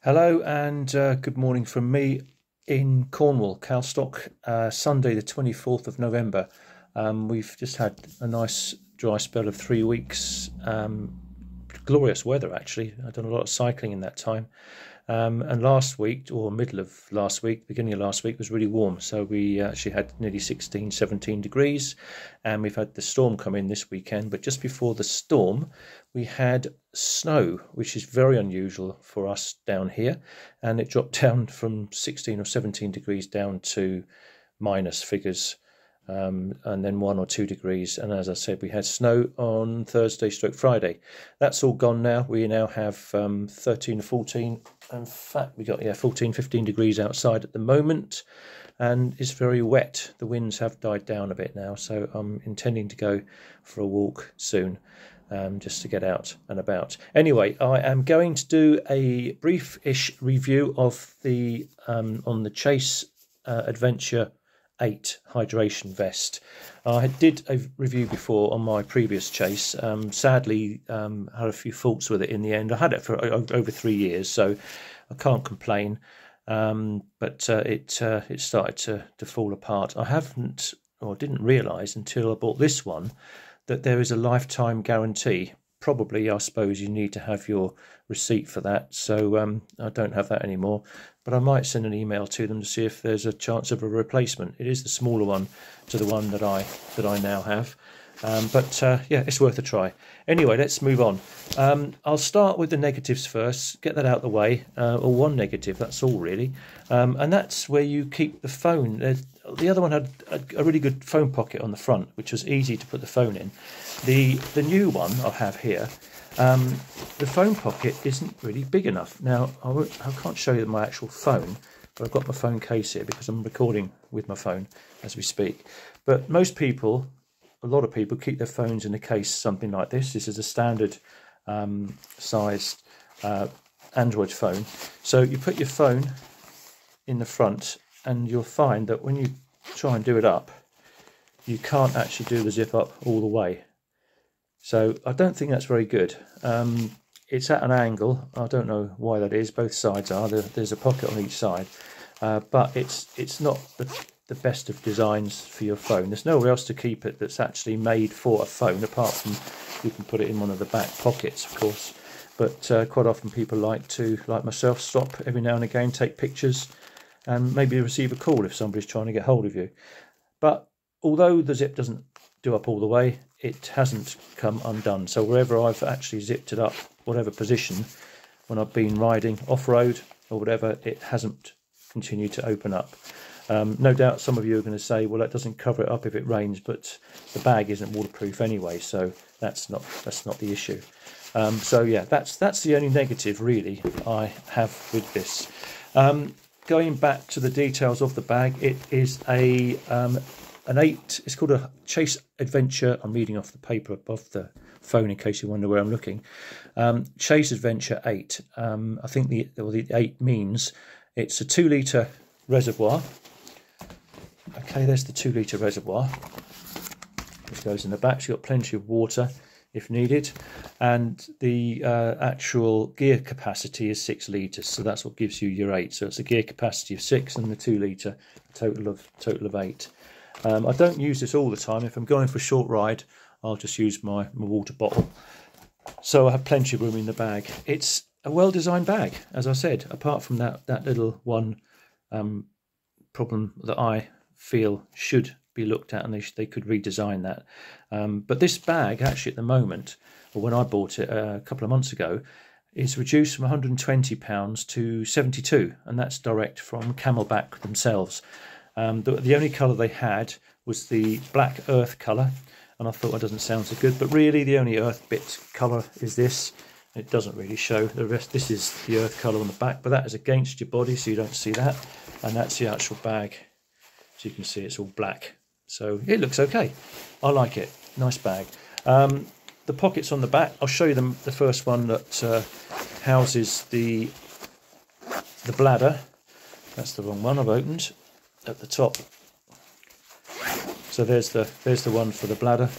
Hello and good morning from me in Cornwall, Calstock, Sunday the 24th of November. We've just had a nice dry spell of 3 weeks. Glorious weather actually. I've done a lot of cycling in that time. And last week, or middle of last week, beginning of last week, was really warm. So we actually had nearly 16, 17 degrees. And we've had the storm come in this weekend. But just before the storm, we had snow, which is very unusual for us down here. And it dropped down from 16 or 17 degrees down to minus figures. And then 1 or 2 degrees. And as I said, we had snow on Friday. That's all gone now. We now have 13 or 14. In fact, we got 14, 15 degrees outside at the moment, and it's very wet. The winds have died down a bit now, so I'm intending to go for a walk soon, just to get out and about. Anyway, I am going to do a brief-ish review of the on the Chase Adventure 8 hydration vest. I did a review before on my previous Chase. Sadly, had a few faults with it in the end. I had it for over 3 years, so I can't complain. But it started to fall apart. I haven't, or didn't realise until I bought this one, that there is a lifetime guarantee. Probably, I suppose, you need to have your receipt for that. So I don't have that anymore. But I might send an email to them to see if there's a chance of a replacement. It is the smaller one to the one that I now have. But yeah, it's worth a try. Anyway, let's move on. I'll start with the negatives first, get that out of the way, or one negative, that's all really. And that's where you keep the phone. The other one had a really good phone pocket on the front, which was easy to put the phone in. The new one I have here, the phone pocket isn't really big enough. Now, I can't show you my actual phone, but I've got my phone case here because I'm recording with my phone as we speak. But most people, a lot of people, keep their phones in a case something like this. This is a standard sized Android phone. So you put your phone in the front, and you'll find that when you try and do it up, you can't actually do the zip up all the way. So I don't think that's very good. It's at an angle. I don't know why that is. Both sides are. There's a pocket on each side, but it's not the best of designs for your phone. There's nowhere else to keep it that's actually made for a phone, apart from you can put it in one of the back pockets, of course. But quite often people like myself, stop every now and again, take pictures, and maybe receive a call if somebody's trying to get hold of you. But although the zip doesn't do up all the way, it hasn't come undone. So wherever I've actually zipped it up, whatever position, when I've been riding off-road or whatever, it hasn't continued to open up. No doubt some of you are going to say, well, that doesn't cover it up if it rains, but the bag isn't waterproof anyway, so that's not the issue. So yeah, that's the only negative really I have with this. Going back to the details of the bag, it is an 8. It's called a Chase Adventure. I'm reading off the paper above the phone in case you wonder where I'm looking. Chase Adventure 8. I think the 8 means it's a 2-litre reservoir. Okay, there's the 2-litre reservoir, which goes in the back. So you've got plenty of water if needed, and the actual gear capacity is 6 litres, so that's what gives you your 8. So it's a gear capacity of 6 and the 2-litre, total of 8. I don't use this all the time. If I'm going for a short ride, I'll just use my water bottle. So I have plenty of room in the bag. It's a well-designed bag, as I said, apart from that little one problem that I feel should be looked at, and they could redesign that. But this bag, actually at the moment, or when I bought it a couple of months ago, is reduced from £120 to £72, and that's direct from CAMELBAK themselves. The only colour they had was the black earth colour, and I thought that doesn't sound so good, but really the only earth bit colour is this. It doesn't really show the rest. This is the earth colour on the back, but that is against your body, so you don't see that, and that's the actual bag. So you can see it's all black, so it looks okay. I like it. Nice bag. The pockets on the back, I'll show you them. The first one that houses the bladder. That's the wrong one I've opened. At the top. So there's the one for the bladder.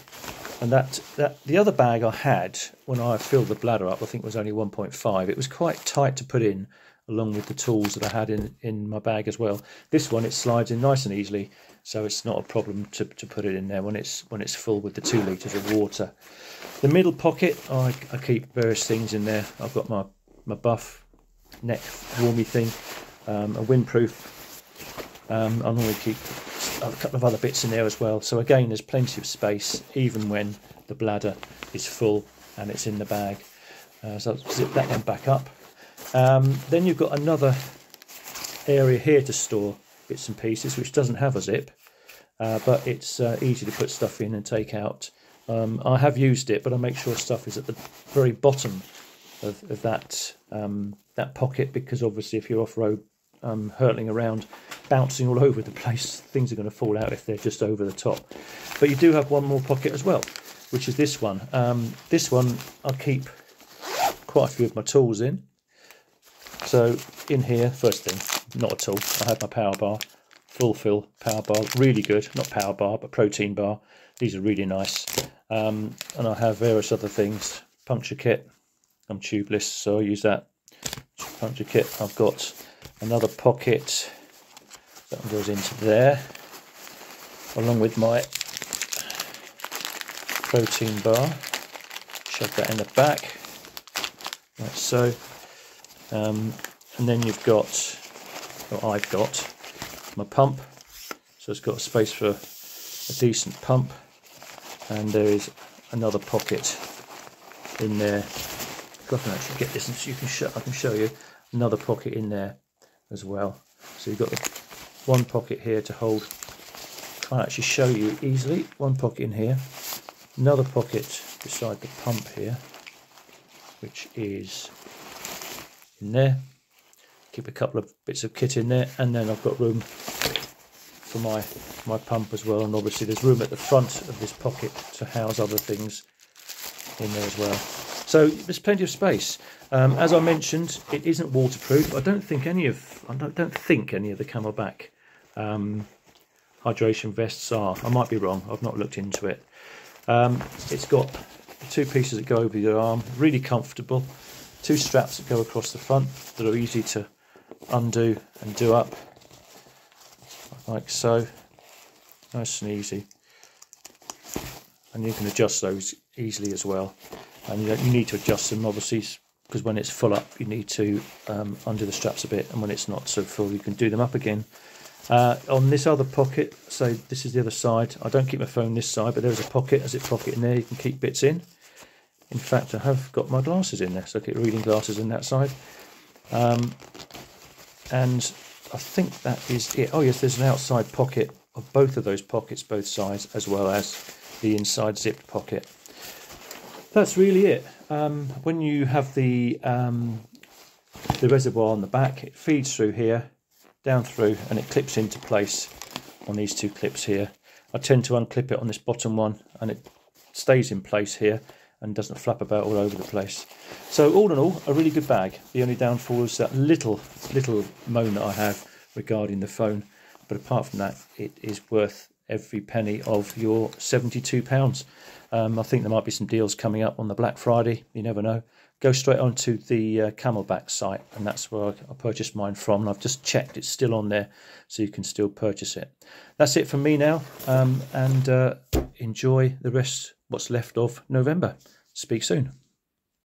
And that the other bag I had when I filled the bladder up, I think it was only 1.5. It was quite tight to put in, along with the tools that I had in my bag as well. This one, it slides in nice and easily, so it's not a problem to put it in there when it's full with the 2 litres of water. The middle pocket, I keep various things in there. I've got my buff neck warmy thing, a windproof. I normally keep a couple of other bits in there as well. So again, there's plenty of space, even when the bladder is full and it's in the bag. So I'll zip that one back up. Then you've got another area here to store bits and pieces, which doesn't have a zip, but it's easy to put stuff in and take out. I have used it, but I make sure stuff is at the very bottom of that pocket, because obviously if you're off-road, hurtling around, bouncing all over the place, things are going to fall out if they're just over the top. But you do have one more pocket as well, which is this one. This one I'll keep quite a few of my tools in. So in here, first thing, not a tool, I have my power bar, full fill power bar, really good, not power bar but protein bar. These are really nice. And I have various other things, puncture kit. I'm tubeless, so I use that puncture kit. I've got another pocket that goes into there, along with my protein bar. Shove that in the back, like so. And then you've got, or I've got, my pump. So it's got a space for a decent pump, and there is another pocket in there. If I can actually get this, and so I can show you another pocket in there as well. So you've got one pocket here to hold. Can't actually show you easily. One pocket in here, another pocket beside the pump here, which is in there. Keep a couple of bits of kit in there, and then I've got room for my pump as well. And obviously there's room at the front of this pocket to house other things in there as well. So there's plenty of space. As I mentioned, it isn't waterproof. I don't think any of the CAMELBAK hydration vests are. I might be wrong. I've not looked into it. It's got 2 pieces that go over your arm, really comfortable. 2 straps that go across the front that are easy to undo and do up, like so. Nice and easy. And you can adjust those easily as well. And you need to adjust them, obviously, because when it's full up you need to undo the straps a bit, and when it's not so full you can do them up again. On this other pocket, so this is the other side, I don't keep my phone this side, but there's a zip pocket in there you can keep bits in. In fact, I have got my glasses in there, so I get reading glasses in that side. And I think that is it. Oh yes, there's an outside pocket of both of those pockets, both sides, as well as the inside zipped pocket. That's really it. When you have the reservoir on the back, it feeds through here, down through, and it clips into place on these 2 clips here. I tend to unclip it on this bottom one, and it stays in place here and doesn't flap about all over the place. So all in all, a really good bag. The only downfall is that little moan that I have regarding the phone, but apart from that, it is worth every penny of your £72. I think there might be some deals coming up on the Black Friday, you never know. Go straight onto the CAMELBAK site, and that's where I purchased mine from, and I've just checked it's still on there, so you can still purchase it. That's it from me now, and enjoy the rest, what's left of November. Speak soon.